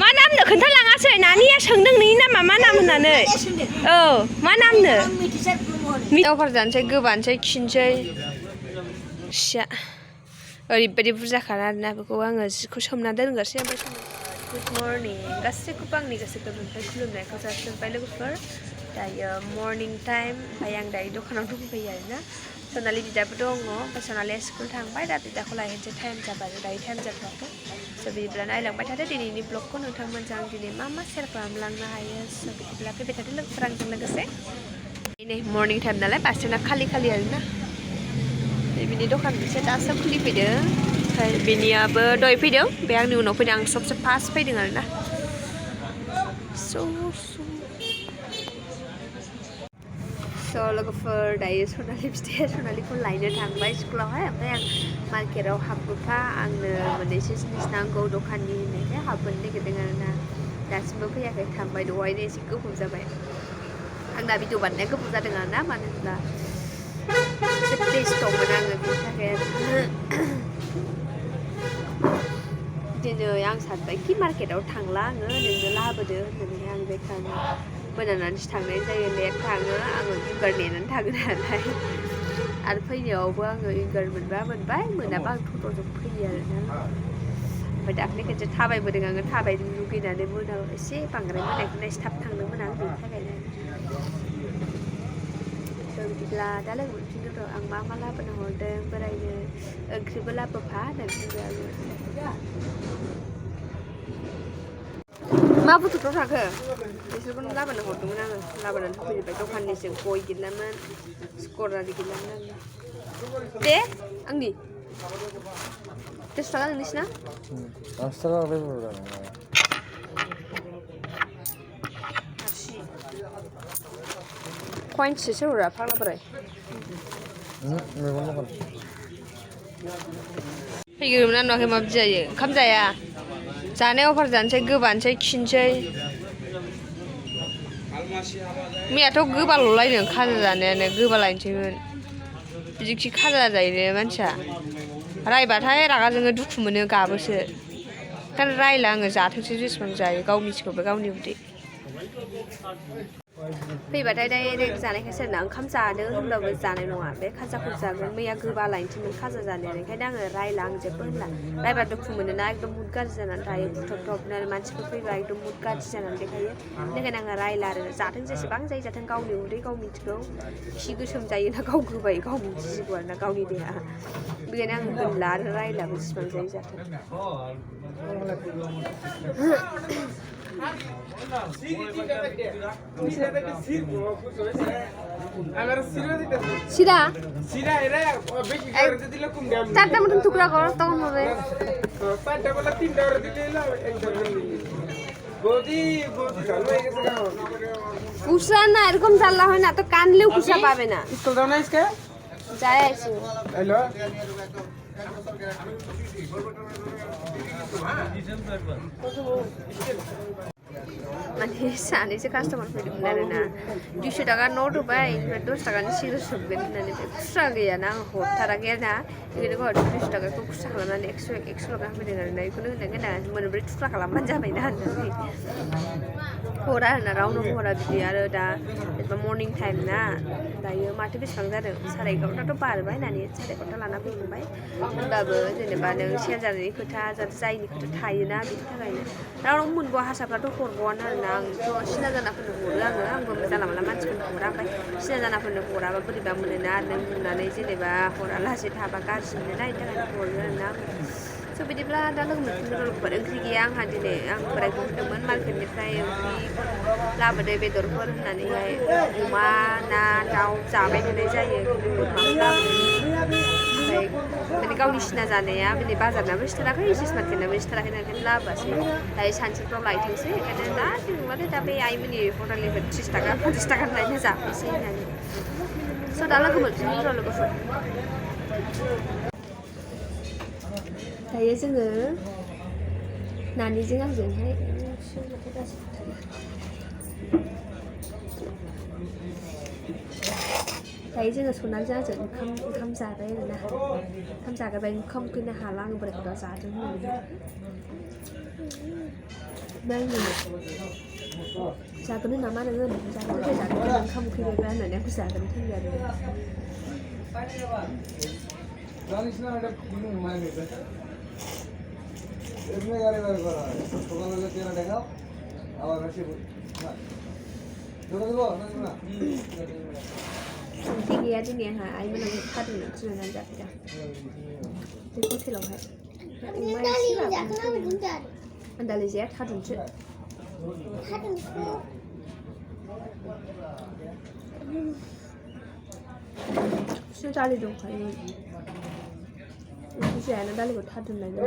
मा नामनो खोन्थालाङासै नानिया सोंदों नोंनि नामा मा नाम होननानै औ मा नामनो अफार जानोसै गोबानोसै खिनोसै सिया ओरैबायदि बुरजाखाना आरोना बेखौ आङो जिखौ सोमना दोनगासिनो ओमफ्राय गुड मर्निं गासैखौबो आंनि गोसो गोरबोनिफ्राय खुलुमनायखौ जासिहरबाय लोगोफोर दायो मर्निं टाइम ओमफ्राय आं दायो दखानाव दंफैयो आरोना सनालि बिदाबो दङ ओमफ्राय सनालिया स्कुल थांबाय दा बिदाखौ लायहैनोसै टाइम जाबाय दायो टाइम जाथ'वाखै स' बिदिब्ला नायलांबाय थादो दिनैनि ब्लगखौ नोंथांमोनजों आं दिनै मा मा सेयार खालामलांनो हायो स' बिदिब्ला फैबाय थादो लोगोफोर आंजों लोगोसे नै मर्निं टाइम नालाय बासना खालि आरोना बिनि दखान मोनसे दासो खुलिफैदों ओमफ्राय बेनियाबो दहाय फैदों बे आंनि उनाव फैदों आं सबसे फार्स्ट फैदों आरोना स' लोगोफोर दायो सनालि फिथाइया सनालिखौ लायनो थांबाय स्कुलावहाय ओमफ्राय आं मार्केटाव हाबबोफा आंनो मोननैसो जिनिस नांगौ दखाननि होननायखाय हाबबोनो नागिरदों आरोना दासिमबो फैयाखै थांबाय दहायनो एसे गोबाव जाबाय आं दा भिडिअ बानायनाया गोबाव जादों आरोना मानो होनब्ला एसे बेस्थ'मोन आङो बिनि थाखाय दिनै आं सानबायखि मार्केटाव थांला आङो नोंनो लाबोदो होननानै आं बेखायनो मोनानानैसो थांनाय जायो लेट थाङो आङो उइंगार नेनानै थागोन नालाय आरो फैनायावबो आङो उइंगार मोनबा मोनबाय मोनाबा आं टट'जों फैयो आरोना ओमफ्राय दाख्लै खनसे थाबायबोदों आङो थाबायनो लुगैनानै मोनायाव एसे बांद्राय मोनाखैना एसे थाब थांदोंमोन आं बेनि थाखायनो स' बिदिब्ला दा लोगो मोनफिनगोन र' आं मा मा लाबोनो हरदों बोरायनो ओंख्रिबो लाबोफा होननानै बुंदों आङो मा बुथुफ्राव थाखो बिसोरखौनो लाबोनो हरदोंमोन आङो लाबोनानै होफैजोब्बाय दखाननिजों गय गैलामोन स्कर आरि गैलामोन आङो दे आंनि 10 थाखा नोंनिसिना कइन्ससो सोरहरा फाग्ला बोराय फैग्रोमोन आं नुवाखै माबायदि जायो ओंखाम जाया जानाय अफार जानोसै गोबानोसै खिनोसै मैयाथ' गोबाल'लायनो खाजा जानायानो गोबालायनोसैमोन बिदिखि खाजा जायो मानसिया रायबाथाय रागा जोङो दुखु मोनो गाबोसो ओंखायनो रायला आङो जाथोंसै जेसेबां जायो गाव मिथिगौ बे गावनि उदै फैबाथाय डाइरेक्ट जानायखायसो आरोना ओंखाम जादों होनब्लाबो जानाय नङा बे खाजाखौ जागोन मैया गोबालायनोसैमोन खाजा जानायानो ओंखायनो आङो रायला आं जेबो होनला रायबा दुखु मोनोना एकदम मुड गाज्रि जानानै थायो बुथबनो मानसिफोर फैबा एकदम मुड गाज्रि जानानै देखायो बेनिखायनो आङो रायला आरो जाथों जेसेबां जायो जाथों गावनि उदै गाव मिथिगौ खि गोसोम जायोना गाव गोबाय गाव मिथिसिगौ आरोना गावनि देहा बेखायनो आं होनला आरो रायलाबो जेसेबां जायो जाथों সিরা সিরা এরা বেশি করে দিলে কম দাম চারটা মতন টুকরা করো তখন হবে পাঁচটা বলা তিনটা করে দিলে একটা বৌদি বৌদি চালু হয়ে গেছে কুসা না এরকম চাল্লা হয় না তো কানলেও কুসা পাবে না স্কুল দাও না আজকে যায় আইছি হ্যালো माने सानैसो कास्टमार फैदोंमोन आरोना 200 टाका नट होबाय ओमफ्राय 10 टाकानि सिरिस होगोन होननानै खुस्रा गैयाना आं हरथाराखै आरोना बेखायनो गावहा 200 टाकाखौ खुस्रा खालामनानै 100 टाका होफैदों आरोना बेखौनो होनदों होनना मोनब्रै थुख्रा खालामबानो जाबायना होननानै हरा होनना रावनोबो हरा बिदि आरो दा जेनेबा मर्निं टाइम ना दायो माथो बेसेबां जादों 11:30थ' बारबाय होननानै 11:30 लाना फैबाय होनबाबो जेनेबा नों सेल जानायनि खोथा जायनि खोथा थायोना बिनि थाखायनो रावनाव मोनबावा हारसाफ्राथ' हरबावानो आरोना आंथ' सिना जानाफोरनो हरो आंबो जानला मानला मानसिफोरनो हरा ओमफ्राय सिना जानाफोरनो हराबा बोरैबा मोनोना नों नुनानै जेनेबा हरालासे थाबा गाज्रि मोनोना बेनि थाखायनो हरो आरोना स' बिदिब्ला दा लोगो मोनफिनगोन लोगोफोर ओंख्रि गैया आंहा दिनै आं बोरायखौ होनदोंमोन मार्केटनिफ्राय ओंख्रिफोर लाबोदो बेदरफोर होननानैहाय अमा ना दाउ जाबाय थानाय जायो बोरमाफोर लाबोदों ओमफ्राय माने गावनि सिना जानाया माने बाजारनाबो सिथाराखै इसिस मार्केटनाबो सिथाराखै ओंखायनो लाबोआसै दायो सानसेफ्राव लायथोंसै ओंखायनो दा लिंबाथाय दा बे आइमोननि हटेलनिफ्राय 30 टाका 50 टाका लायनो जाफैसै होननानै स' दा लोगो मोनफिनगोन र' लोगोफोर दायो जोङो नानिजों आंजोंहाय दायो जोङो सनालिजों आंजों ओंखाम जाबाय आरोना ओंखाम जागारबाय ओंखाम उखैनो हाला आं बोरायखौ दा जादों होननानै Nanya जागोन नामा नोङो जागोन जागोन ओंखाम उखैबायबा होननानै आंखौ जागोन थोनबाय ओंख्रि गैया दिनैहा आइमोना खादोंनो थिननानै जाफैदा बे हटेलावहाय आं दालि जाया थादुनसो बिसोर दालि दंखायो ओंख्रि जायाना दालिखौ थादुन लायनो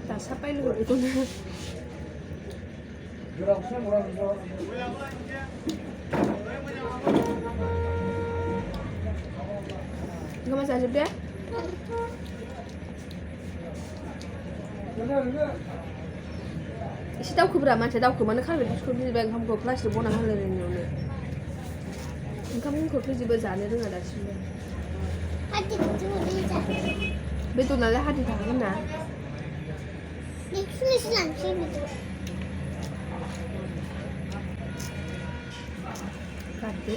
다 사빠이는 거 이거는 이거 맛이 아쉽대? एसे दावखोब्रा मानसिया दावखोबानो खारबाय खोख्लैजोबबाय ओंखामखौ प्लास्टिक बना होलायलायनायावनो ओंखामखौ खोख्लैजोबो जानो रोङा दासिमबो बेदरनालाय हाथि थागोन ना गारदो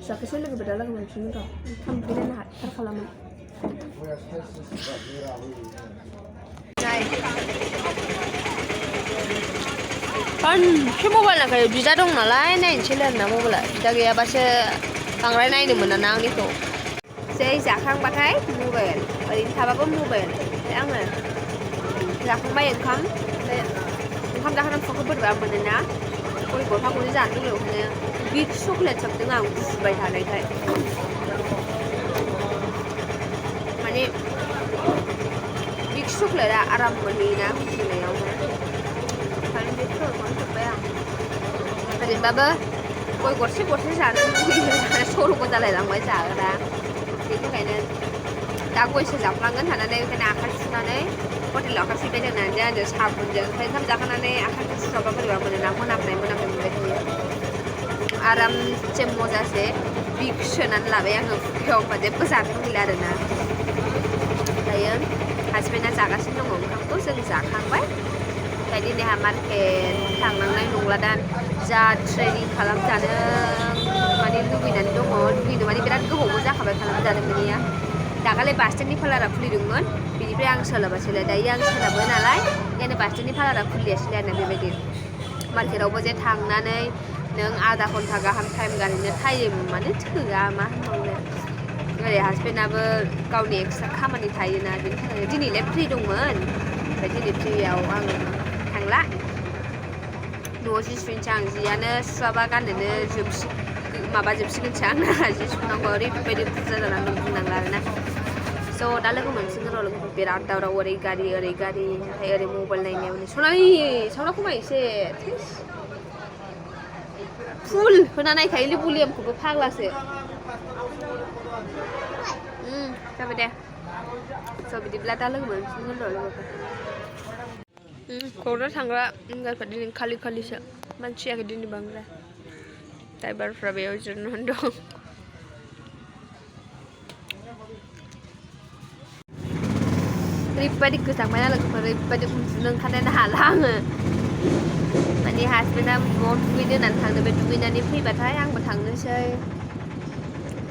जाखोसो लोगोफोर दा लोगो मोनफिनगोन र' ओंखाम उखैनानै हाथार खालामो बांसिन मबाइल नांखायो बिदा दं नालाय नायनोसैलै आरोना मबाइला बिदा गैयाबासो बांद्राय नायनो मोना ना आंनिखौ जै जाखांबाथाय मबाइल ओरैनो थाबाबो मबाइल आङो जाखांबाय ओंखाम जाखांनानै फुंखौ बोरैबा मोनोना गय गथाखौनो जानो लुबैयो बिग चकलेट सोबदों आं गुजुबाय थानायखाय माने बिग चकलेटआ आराम मोनहैयोना गुजुनायावहाय ओंखायनो बे चकलेटखौनो सोबबाय आं ओरैनोबाबो गय गरसे गरसे जानो लुबैयो सर'बो जालायलांबाय जाग्रा बेनि थाखायनो दा गयसो जाफ्लांगोन साननानै ओंखायनो आखाइ सुनानै हटेलाव आखाइ सुबाय दोननानै आङो साबुनजों ओमफ्राय ओंखाम जाखांनानै आखाइखौ सुस्राबा बोरैबा मोनोना मोनामनाय मोनबाय थायो आरामसे मजासे बिग सोनानै लाबाय आङो खुखायाव होमबा जेबो जानो लुगैला आरोना दायो हासबेन्डआ जागासिनो दङ ओंखामखौ जों जाखांबाय ओमफ्राय दिनैहा मार्केट थांनांनाय नंला दा जा ट्रेनिं खालामजानो माने लुगैनानै दङ लुगैनो माने बिराद गोबावबो जाखाबाय खालामजानो मोनैया दाखालि बास स्टेन्डनि पार्लारा खुलिदोंमोन बिनिफ्राय आं सोलाबासैलाय दायो आं सोलाबो नालाय ओंखायनो बास स्टेन्डनि पार्लारा खुलियासैलाय आरोना बेबायदि मार्केटावबो जे थांनानै नों आधा घन्टा गाहाम टाइम गारहैनो टाइम माने थोआ मा होनबावनो ओरै हासबेन्डआबो गावनि एक्सट्रा खामानि थायोना बेनि थाखायनो दिनैलाय फ्रि दंमोन ओमफ्राय दिनै फ्रियाव आङो थांला न'आव जि सुहैनोसै आं जियानो सुवाबा गाननोनो जोबसिगोनसो आंना जि सुनांगौ ओरैबायदि बुरजा जानानै बुंनांला आरोना स' दा लोगो मोनसिगोन र' लोगोफोर बिराद दावराव ओरै गारि ओमफ्राय ओरै मबाइल नायनायावनो सनालि साउन्डआ खमाय एसे फुल होना नायखायोलै भलिउमखौबो फाग्लासो जाबाय दे स' बिदिब्ला दा लोगो मोनसिगोन र' लोगोफोर क'क्राझार थांग्रा गारिफ्रा दिनै खालिसो मानसि जायाखै दिनै बांद्राय ड्राइभारफ्रा बेयाव जिरायनानै दं ओरैबायदि गोजांबायना लोगोफोर ओरैबायदि उन्दुनो ओंखारनो हाला आङो माने हासबेन्डआ न'आव दुगैनो होननानै थांदों बे दुगैनानै फैबाथाय आंबो थांनोसै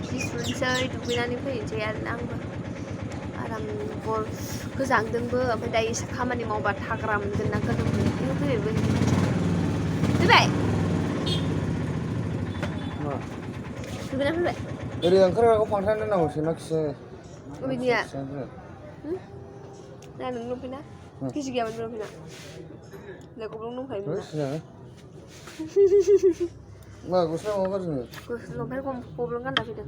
जि सुनोसै दुगैनानै फैनोसै आरोना आंबो आराम गोजांदोंबो ओमफ्राय दायो एसे खामानि मावबा थाग्रा मोनगोन ना गोलोम मोनगोन फैबाय दुगैना फैबाय ओरै ओंखारनायखौ फांथेना दोननांगौसो ना खिसो अबेनिया ना नों लंपेन्टआ गिसि गैयामोन लंपेन्टआ लोगोफोर दंखायोमोन मा गस्ला माबा गाज्रि लंपेन्ट गब्लं गानना फैदों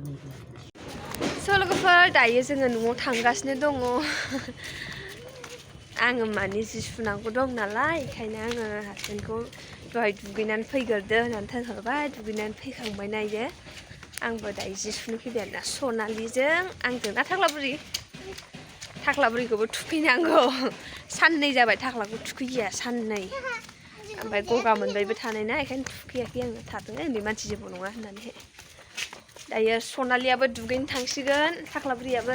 लोगोफोर दायो जोङो न'आव थांगासिनो दङ आङो माने जि सुनांगौ दं नालाय ओंखायनो आङो हासबेन्डखौ दहाय दुगैनानै फैग्रोदो होननानै थिनहरबाय दुगैनानै फैखांबाय नायो आंबो दायो जि सुनो फैबाय आरोना सनालिजों आंजों ना थाख्लाबुरिखौबो थुखैनांगौ साननै जाबाय थाख्लाखौ थुखैया साननै ओमफ्राय गगा मोनबायबो थानाय ना बेखायनो थुखैयाखै आङो थाथों उन्दै मानसि जेबो नङा होननानै दायो सनालियाबो दुगैनो थांसिगोन थाख्लाबुरियाबो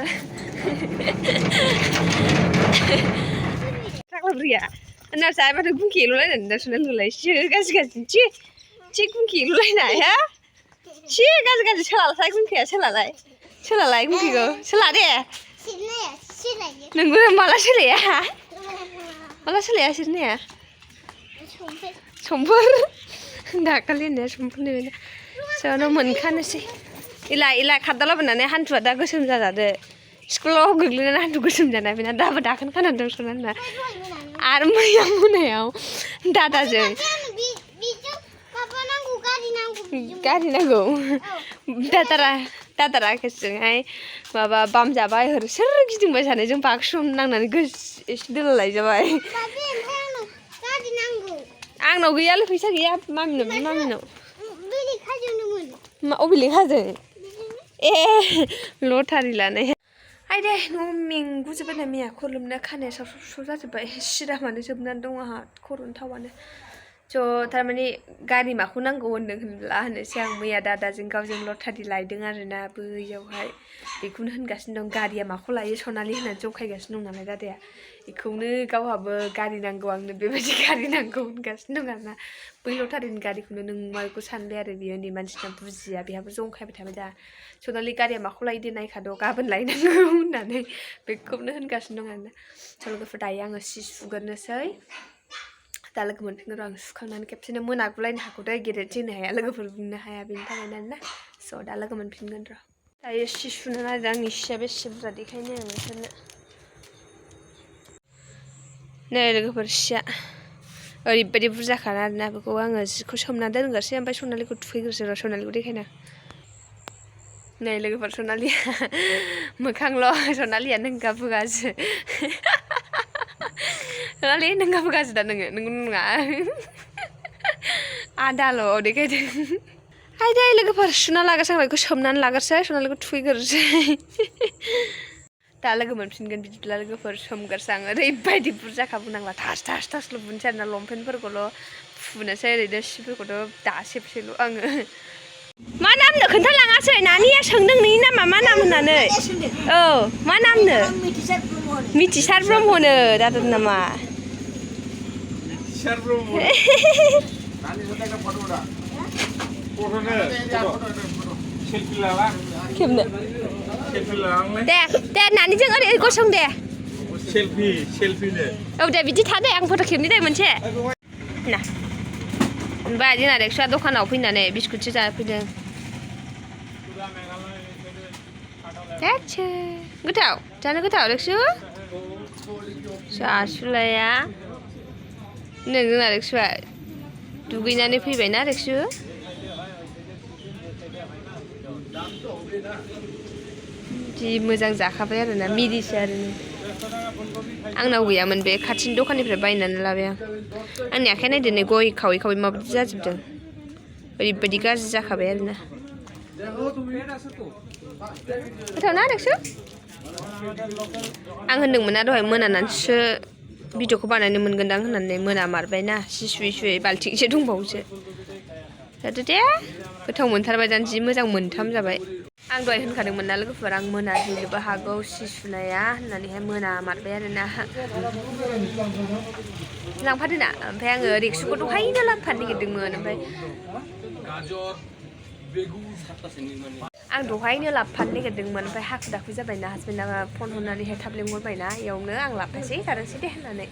थाख्लाबुरिया ना जाबाथ' गुंखेल'लायनानै दा सनालिखौलाय गाज्रि ची गुंखेल'लायनाय हा ची गाज्रि सोलालाय गुंखेया सोलालाय गुंखेखौ सोला दे नोंबो माला सोलाया सिरनाया समफोर दाखालि होननाया समफोरनि सोनाव मोनखानोसै इला खारदा लाबोनानै हान्थुआ दा गोसोम जाजादो स्कुलाव गोग्लैनानै हान्थु गोसोम जानाय बेना दाबो दाखोन खानानै दं सनालिना आरो मैया मोनायाव दादाजों गारि नांगौ दादा राकेशजोंहाय माबा बाम जाबाय ओरै सोर गिदिंबाय थानायजों बागसुम नांनानै एसे दोलालाय जाबाय आंनाव गैयालै फैसा गैया मामिनाव अबे लेखाजों ए लटारि लानाय आइ दे न'आव मेंगुजोब्बाय मैया खर लोमना खानाया साव जाजोब्बाय सिरामानो जोबनानै दं आंहा खर'नि थावानो ज' थारमाने गारि माखौ नांगौ होनब्ला होनोसै आं मैया दादाजों गावजों लटारि लायदों आरोना बैयावहाय बेखौनो होनगासिनो दं गारिया माखौ लायो सनालि होननानै जंखायगासिनो दं नालाय दादाया बेखौनो गावहाबो गारि नांगौ आंनो बेबायदि गारि नांगौ होनगासिनो दं आरोना बै लटारिनि गारिखौनो नों माखौ सानबाय आरो बियो उन्दै मानसिना बुजिया बेहाबो जंखायबाय थाबाय दा सनालि गारिया माखौ लायो दे नायखाद' गाबोन लायनांगौ होननानै बेखौनो होनगासिनो दं आरोना लोगोफोर दायो आङो सि सुग्रोनोसै दा लोगो मोनफिनगोन आं सुखांनानै खेबसेनो मोनागुलायनो हागौ दै गेरेन्थि होनो हाया लोगोफोर बुंनो हाया बेनि थाखायनो आरोना स' दा लोगो मोनफिनगोन र' दायो सि सुनो नागिरदों आंनि सिया बेसे बुरजा देखायनो आं नोंसोरनो नै लोगोफोर सिया ओरैबायदि बुरजाखा आरोना बेखौ आङो जिखौ सोमना दोनग्रोसै ओमफ्राय सनालिखौ थुखैग्रोसै र' सनालिखौ देखायना नै लोगोफोर सनालिया मोखांल' सनालिया नोंगाबोगासो सनालि नोंगाबोगासो दा नोङो नंगौ नङा आदाल' देखायदों आइ दे लोगोफोर सुना लागोरसै आं बेखौ सोमनानै लागोरसै सनालिखौ थुखैग्रोसै दा लोगो मोनफिनगोन बिदिब्ला लोगोफोर सोमगारसै आं ओरैबायदि बुरजाखा बुंनांला थास-थासल' बुनोसै आरोना लंपेन्टफोरखौल' फुनोसै ओरैनो सिफोरखौथ' दासेबसैल' आङो मा नामनो खोन्थालाङासै नानिया सोंदों नोंनि नामा मा नाम होननानै औ मा नामनो मिथिसार ब्रह्मनो दादानि नामा मिथिसार ब्रह्म खेबनो दे नानिजों ओरै गसं दे सेलफिनो औ दे बिदि था दे आं फट' खेबनि दे मोनसे ना ओमफ्राय जोंना रेक्स'आ दखानाव फैनानै बिस्कुटसो जाफैदों गोथाव जानो गोथाव रेक्सु जासुलाया नै जोंना रेक्सुआ दुगैनानै फैबायना रेक्सु जि मोजां जाखाबाय आरोना मिरिसो आरो आंनाव गैयामोन बे खाथिनि दखाननिफ्राय बायनानै लाबाय आंनि आखाइ नायदो नै गय खावै खावै माबायदि जाजोबदों ओरैबायदि गाज्रि जाखाबाय आरोना गोथाव ना रेक्सु आं होनदोंमोन ना दहाय मोनानानैसो भिडिअखौ बानायनो मोनगोनदां होननानै मोना मारबायना जि सुयै बाल्थिंसे दंबावोसो जादो दे गोथाव मोनथारबाय दां जि मोजां मोनथाम जाबाय आं दहाय होनखादोंमोन ना लोगोफोर आं मोनाहैनोबो हागौ सि सुनाया होननानैहाय मोना मारबाय आरोना लांफादो ना ओमफ्राय आङो रेक्सुखौ दहायनो लांफानो नागिरदोंमोन ओमफ्राय आं दहायनो लाबोफानो नागिरदोंमोन ओमफ्राय हाखु दाखु जाबायना हासबेन्डआ फन हरनानैहाय थाब लेंहरबायना इयावनो आं लाबोनोसै थारनोसै दे होननानै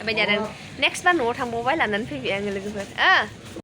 ओमफ्राय आरो नेक्स्ट बार न'आव थांबावबाय लानानै फैबाय आङो लोगोफोर